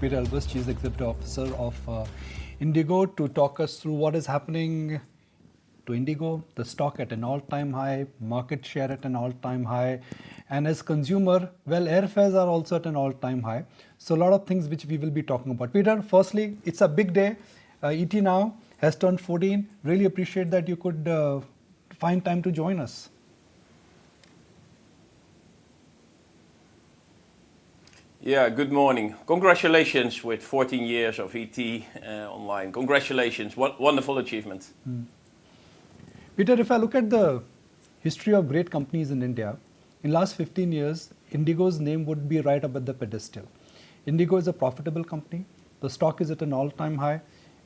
Pieter Elbers, Chief Executive Officer of IndiGo, to talk us through what is happening to IndiGo, the stock at an all-time high, market share at an all-time high, and as consumer, well, airfares are also at an all-time high. So a lot of things which we will be talking about. Peter, firstly, it's a big day. ET now has turned 14. Really appreciate that you could find time to join us. Yeah, good morning. Congratulations with 14 years of ET online. Congratulations, what wonderful achievement. Peter, if I look at the history of great companies in India, in last 15 years, IndiGo's name would be right up at the pedestal. IndiGo is a profitable company. The stock is at an all-time high.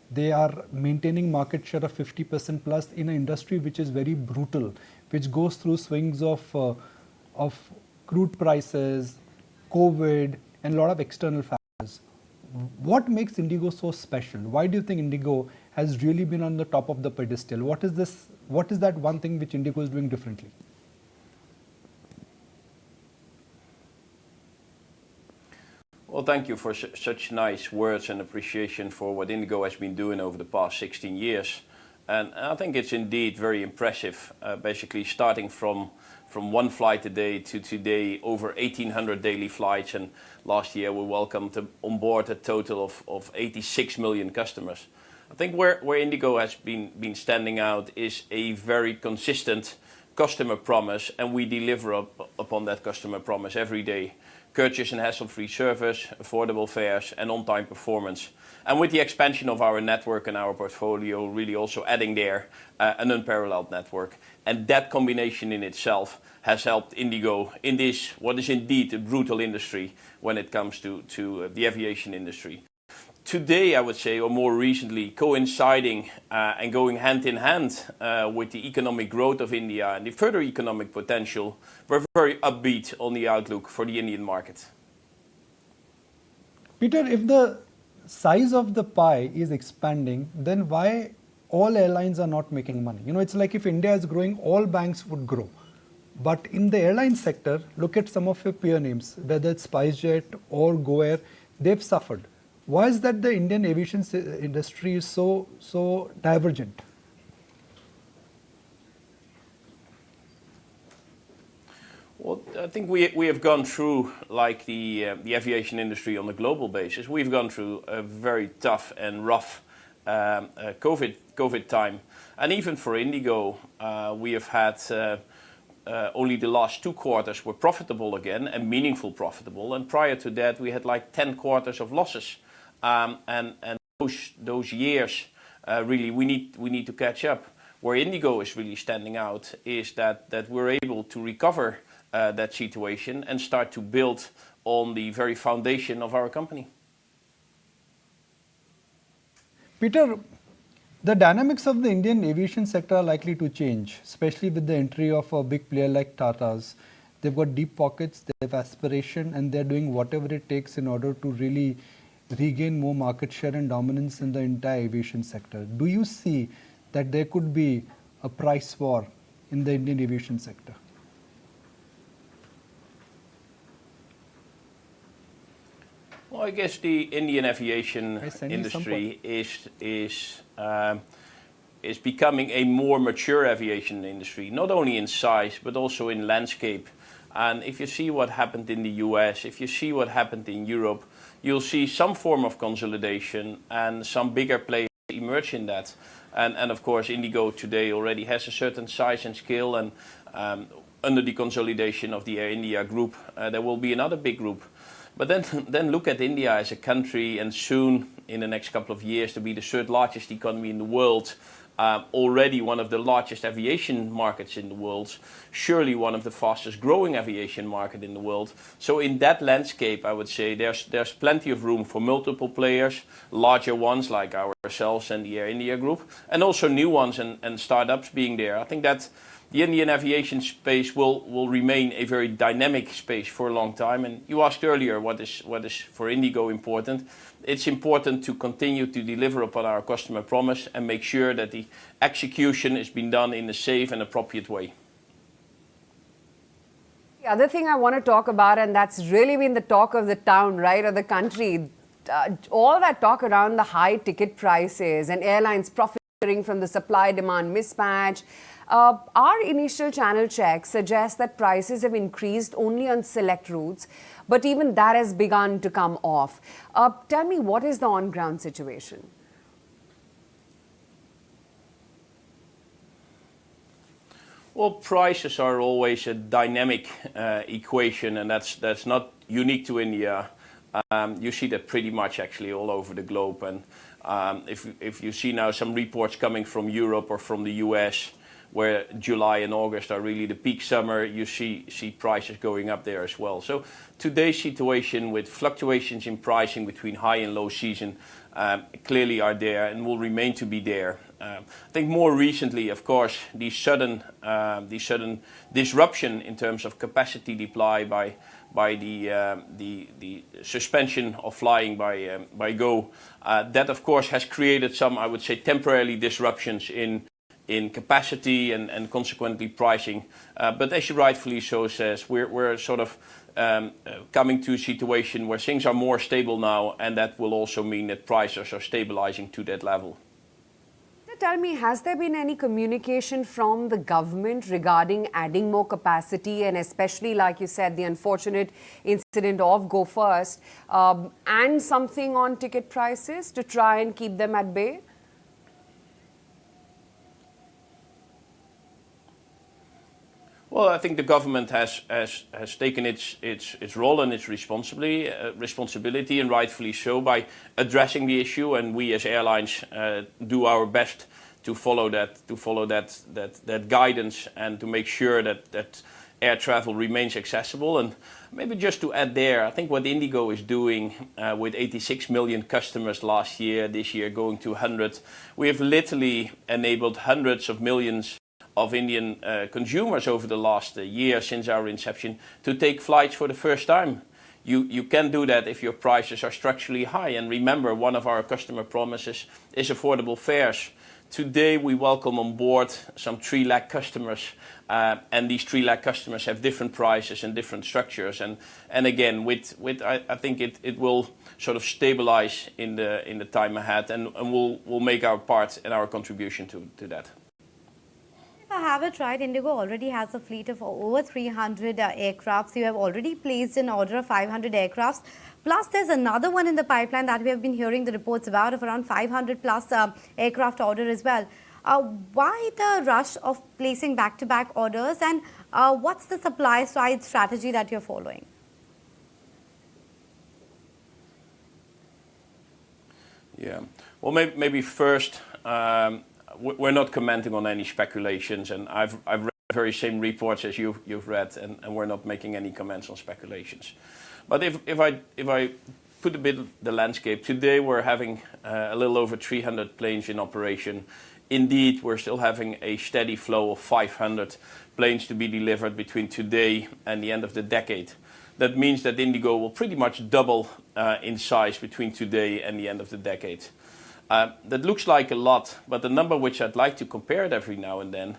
They are maintaining market share of 50% plus in an industry which is very brutal, which goes through swings of crude prices, COVID, and a lot of external factors. What makes IndiGo so special? Why do you think IndiGo has really been on the top of the pedestal? What is this? What is that one thing which IndiGo is doing differently? Well, thank you for such nice words and appreciation for what IndiGo has been doing over the past 16 years. And I think it's indeed very impressive, basically starting from one flight a day to today, over 1,800 daily flights. And last year we welcomed on board a total of 86 million customers. I think where IndiGo has been standing out is a very consistent customer promise, and we deliver upon that customer promise every day. Courteous and hassle-free service, affordable fares, and on-time performance. And with the expansion of our network and our portfolio, really also adding there an unparalleled network. And that combination in itself has helped IndiGo in this, what is indeed a brutal industry when it comes to the aviation industry. Today, I would say, or more recently, coinciding and going hand in hand with the economic growth of India and the further economic potential, we're very upbeat on the outlook for the Indian market. Peter, if the size of the pie is expanding, then why all airlines are not making money? You know, it's like if India is growing, all banks would grow. But in the airline sector, look at some of your peer names, whether it's SpiceJet or GoAir, they've suffered. Why is that the Indian aviation industry is so divergent? Well, I think we have gone through, like the aviation industry on a global basis, we've gone through a very tough and rough COVID time. And even for IndiGo, we have had only the last 2 quarters were profitable again, and meaningful profitable. And prior to that, we had like 10 quarters of losses. And those years, really, we need to catch up. Where IndiGo is really standing out is that we're able to recover that situation and start to build on the very foundation of our company. Peter, the dynamics of the Indian aviation sector are likely to change, especially with the entry of a big player like Tata's. They've got deep pockets, they have aspiration, and they're doing whatever it takes in order to really regain more market share and dominance in the entire aviation sector. Do you see that there could be a price war in the Indian aviation sector? Well, I guess the Indian aviation industry is becoming a more mature aviation industry, not only in size, but also in landscape. And if you see what happened in the US, if you see what happened in Europe, you'll see some form of consolidation and some bigger players emerge in that. And of course, IndiGo today already has a certain size and scale, and under the consolidation of the Air India group, there will be another big group. But then look at India as a country, and soon, in the next couple of years, to be the 3rd largest economy in the world. Already one of the largest aviation markets in the world, surely one of the fastest growing aviation market in the world. So in that landscape, I would say there's plenty of room for multiple players, larger ones like ourselves and the Air India group, and also new ones and startups being there. I think that the Indian aviation space will remain a very dynamic space for a long time. And you asked earlier what is for IndiGo important. It's important to continue to deliver upon our customer promise and make sure that the execution is being done in a safe and appropriate way. The other thing I want to talk about, and that's really been the talk of the town, right, or the country, all that talk around the high ticket prices and airlines profiting from the supply-demand mismatch, our initial channel checks suggest that prices have increased only on select routes, but even that has begun to come off. Tell me, what is the on-ground situation? Well, prices are always a dynamic equation, and that's not unique to India. You see that pretty much actually all over the globe. And if you see now some reports coming from Europe or from the US, where July and August are really the peak summer, you see prices going up there as well. So today's situation with fluctuations in pricing between high and low season clearly are there and will remain to be there. I think more recently, of course, the sudden disruption in terms of capacity deploy by the suspension of flying by Go, that of course has created some, I would say, temporary disruptions in capacity and consequently pricing. But as you rightfully so says, we're sort of coming to a situation where things are more stable now, and that will also mean that prices are stabilizing to that level. Tell me, has there been any communication from the government regarding adding more capacity, and especially, like you said, the unfortunate incident of Go First, and something on ticket prices to try and keep them at bay? Well, I think the government has taken its role and its responsibility, and rightfully so, by addressing the issue. And we as airlines do our best to follow that guidance and to make sure that air travel remains accessible. And maybe just to add there, I think what IndiGo is doing with 86 million customers last year, this year going to 100, we have literally enabled hundreds of millions of Indian consumers over the last year since our inception to take flights for the first time. You can do that if your prices are structurally high. And remember, one of our customer promises is affordable fares. Today we welcome on board some 3 lakh customers, and these 3 lakh customers have different prices and different structures. And again, I think it will sort of stabilize in the time ahead, and we'll make our part and our contribution to that. I have it right, IndiGo already has a fleet of over 300 aircrafts. You have already placed an order of 500 aircrafts. Plus, there's another one in the pipeline that we have been hearing the reports about of around 500 plus aircraft order as well. Why the rush of placing back-to-back orders, and what's the supply side strategy that you're following? Yeah, well, maybe first, we're not commenting on any speculations, and I've read the very same reports as you've read, and we're not making any comments on speculations. But if I put a bit of the landscape, today we're having a little over 300 planes in operation. Indeed, we're still having a steady flow of 500 planes to be delivered between today and the end of the decade. That means that IndiGo will pretty much double in size between today and the end of the decade. That looks like a lot, but the number which I'd like to compare it every now and then,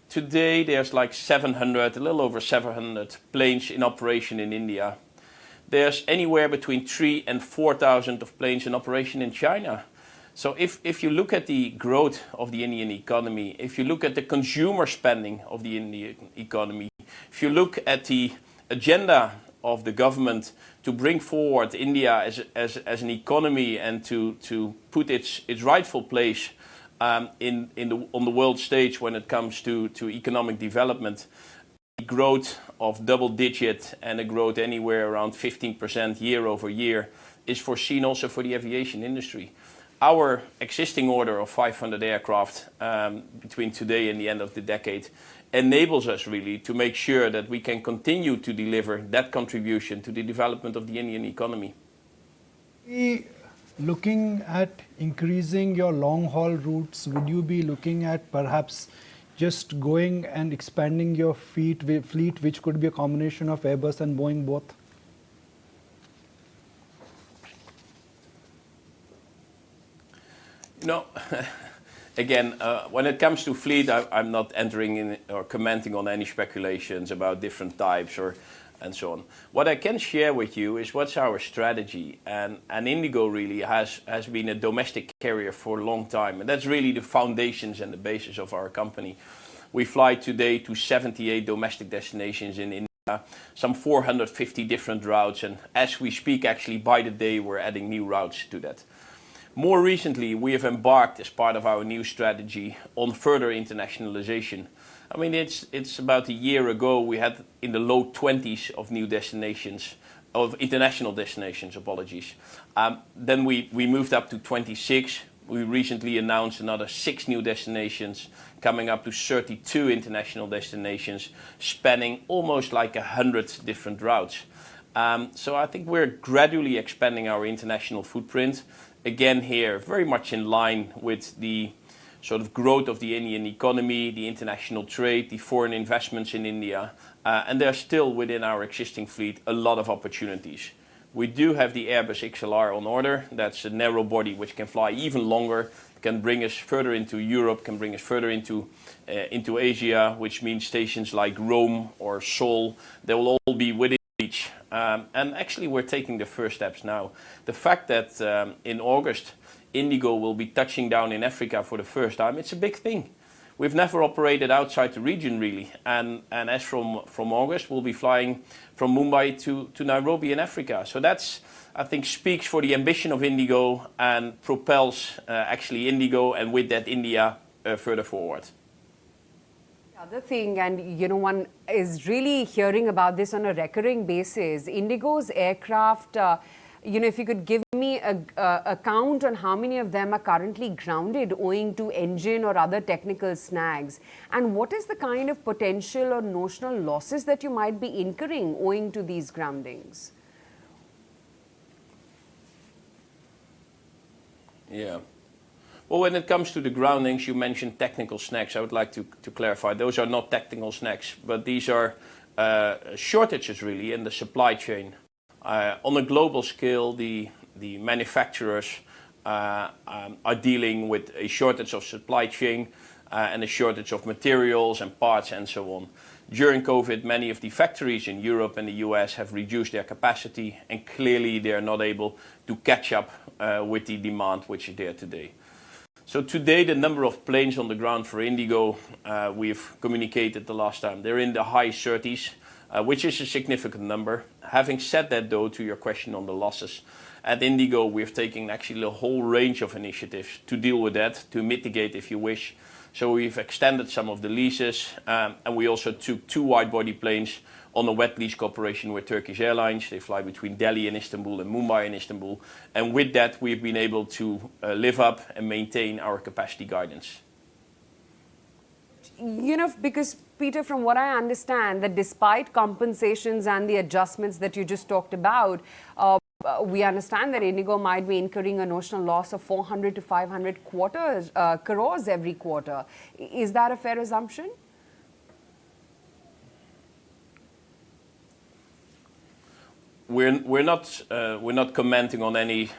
today there's like 700, a little over 700 planes in operation in India. There's anywhere between 3,000 and 4,000 of planes in operation in China. So if you look at the growth of the Indian economy, if you look at the consumer spending of the Indian economy, if you look at the agenda of the government to bring forward India as an economy and to put its rightful place on the world stage when it comes to economic development, the growth of double digit and a growth anywhere around 15% year over year is foreseen also for the aviation industry. Our existing order of 500 aircraft between today and the end of the decade enables us really to make sure that we can continue to deliver that contribution to the development of the Indian economy. Looking at increasing your long haul routes, would you be looking at perhaps just going and expanding your fleet, which could be a combination of Airbus and Boeing both? No. Again, when it comes to fleet, I'm not entering in or commenting on any speculations about different types or and so on. What I can share with you is what's our strategy, and IndiGo really has been a domestic carrier for a long time, and that's really the foundations and the basis of our company. We fly today to 78 domestic destinations in India, some 450 different routes, and as we speak, actually by the day, we're adding new routes to that. More recently, we have embarked as part of our new strategy on further internationalization. I mean, it's about a year ago we had in the low 20s of new destinations, of international destinations, apologies. Then we moved up to 26. We recently announced another 6 new destinations, coming up to 32 international destinations, spanning almost like 100 different routes. So I think we're gradually expanding our international footprint. Again here, very much in line with the sort of growth of the Indian economy, the international trade, the foreign investments in India, and there's still within our existing fleet a lot of opportunities. We do have the Airbus XLR on order. That's a narrow body which can fly even longer, can bring us further into Europe, can bring us further into Asia, which means stations like Rome or Seoul. They will all be within reach. And actually we're taking the first steps now. The fact that in August IndiGo will be touching down in Africa for the first time, it's a big thing. We've never operated outside the region really, and as from August we'll be flying from Mumbai to Nairobi in Africa. So that's, I think, speaks for the ambition of IndiGo and propels actually IndiGo and with that India further forward. The other thing, and you know, one is really hearing about this on a recurring basis, IndiGo's aircraft, you know, if you could give me a count on how many of them are currently grounded owing to engine or other technical snags, and what is the kind of potential or notional losses that you might be incurring owing to these groundings? Yeah. Well, when it comes to the groundings, you mentioned technical snags. I would like to clarify, those are not technical snags, but these are shortages really in the supply chain. On a global scale, the manufacturers are dealing with a shortage of supply chain and a shortage of materials and parts and so on. During COVID, many of the factories in Europe and the US have reduced their capacity, and clearly they are not able to catch up with the demand which is there today. So today the number of planes on the ground for IndiGo, we've communicated the last time, they're in the high 30s. Which is a significant number. Having said that though, to your question on the losses, at IndiGo we've taken actually a whole range of initiatives to deal with that, to mitigate if you wish. So we've extended some of the leases and we also took 2 wide-body planes on a wet lease cooperation with Turkish Airlines. They fly between Delhi and Istanbul and Mumbai and Istanbul, and with that we've been able to live up and maintain our capacity guidance. You know, because Pieter, from what I understand, that despite compensations and the adjustments that you just talked about, we understand that IndiGo might be incurring a notional loss of 400 to 500 crores every quarter. Is that a fair assumption? We're not commenting on any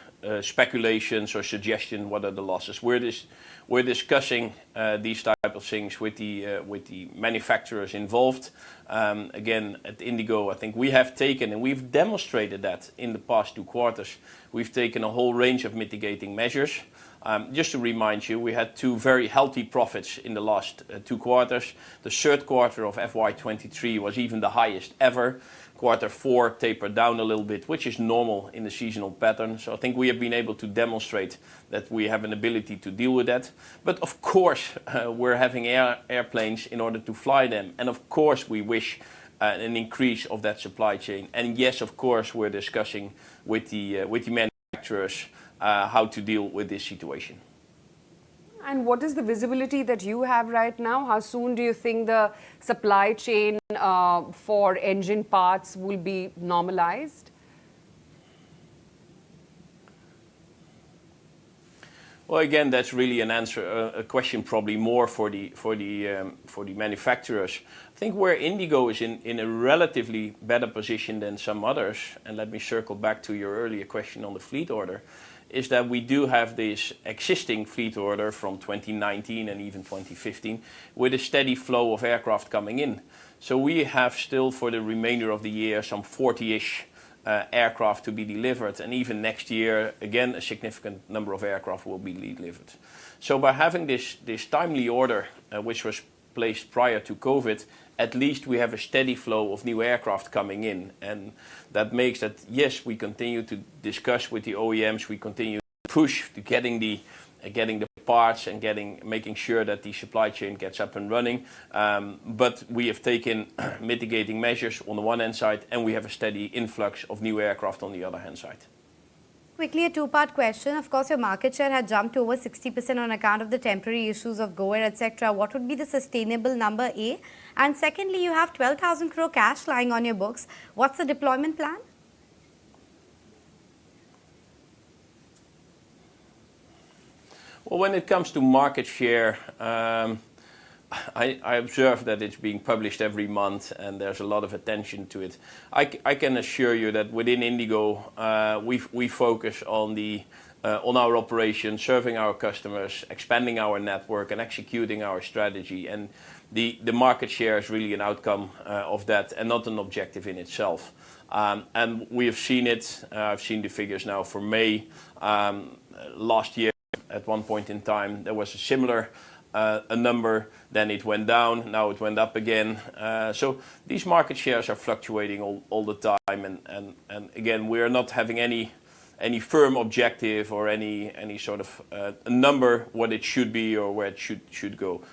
speculations or suggestion what are the losses. We're discussing these type of things with the manufacturers involved. Again, at IndiGo, I think we have taken, and we've demonstrated that in the past 2 quarters, we've taken a whole range of mitigating measures. Just to remind you, we had 2 very healthy profits in the last 2 quarters. The third quarter of FY23 was even the highest ever. Quarter 4 tapered down a little bit, which is normal in the seasonal pattern. So I think we have been able to demonstrate that we have an ability to deal with that. But of course, we're having airplanes in order to fly them. And of course, we wish an increase of that supply chain. And yes, of course, we're discussing with the manufacturers how to deal with this situation. And what is the visibility that you have right now? How soon do you think the supply chain for engine parts will be normalized? Well, again, that's really a question probably more for the manufacturers. I think where IndiGo is in a relatively better position than some others, and let me circle back to your earlier question on the fleet order, is that we do have this existing fleet order from 2019 and even 2015 with a steady flow of aircraft coming in. So we have still for the remainder of the year some 40-ish aircraft to be delivered, and even next year again a significant number of aircraft will be delivered. So by having this timely order which was placed prior to COVID, at least we have a steady flow of new aircraft coming in, and that makes that, yes, we continue to discuss with the OEMs, we continue to push to getting the parts and making sure that the supply chain gets up and running, but we have taken mitigating measures on the one hand side, and we have a steady influx of new aircraft on the other hand side. Quickly, a two-part question. Of course, your market share had jumped to over 60% on account of the temporary issues of Go Air, etc. What would be the sustainable number, A? And secondly, you have 12,000 crore cash lying on your books. What's the deployment plan? Well, when it comes to market share, I observe that it's being published every month and there's a lot of attention to it. I can assure you that within IndiGo, we focus on our operation, serving our customers, expanding our network and executing our strategy. And the market share is really an outcome of that and not an objective in itself. And we have seen it. I've seen the figures now for May. Last year, at one point in time, there was a similar a number, then it went down, now it went up again. So these market shares are fluctuating all the time, and again, we are not having any firm objective or any sort of a number what it should be or where it should go.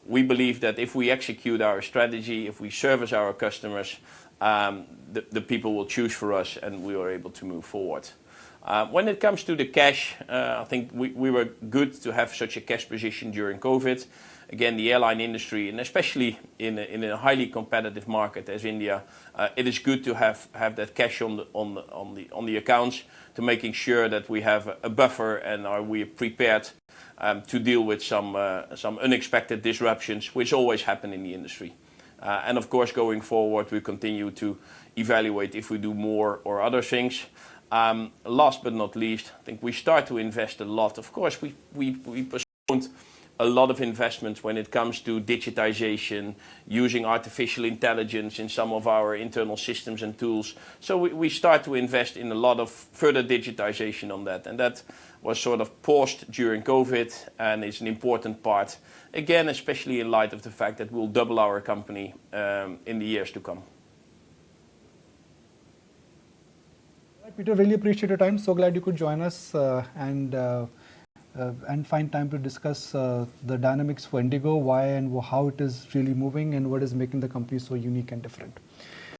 We believe that if we execute our strategy, if we service our customers, the people will choose for us and we are able to move forward. When it comes to the cash, I think we were good to have such a cash position during COVID. Again, the airline industry, and especially in a highly competitive market as India, it is good to have that cash on the accounts, to making sure that we have a buffer and are we prepared to deal with some unexpected disruptions, which always happen in the industry. And of course, going forward, we continue to evaluate if we do more or other things. Last but not least, I think we start to invest a lot. Of course, we postponed a lot of investments when it comes to digitization, using artificial intelligence in some of our internal systems and tools. So we start to invest in a lot of further digitization on that. And that was sort of paused during COVID and is an important part, again, especially in light of the fact that we'll double our company in the years to come. Peter, really appreciate your time. So glad you could join us and find time to discuss the dynamics for IndiGo, why and how it is really moving and what is making the company so unique and different.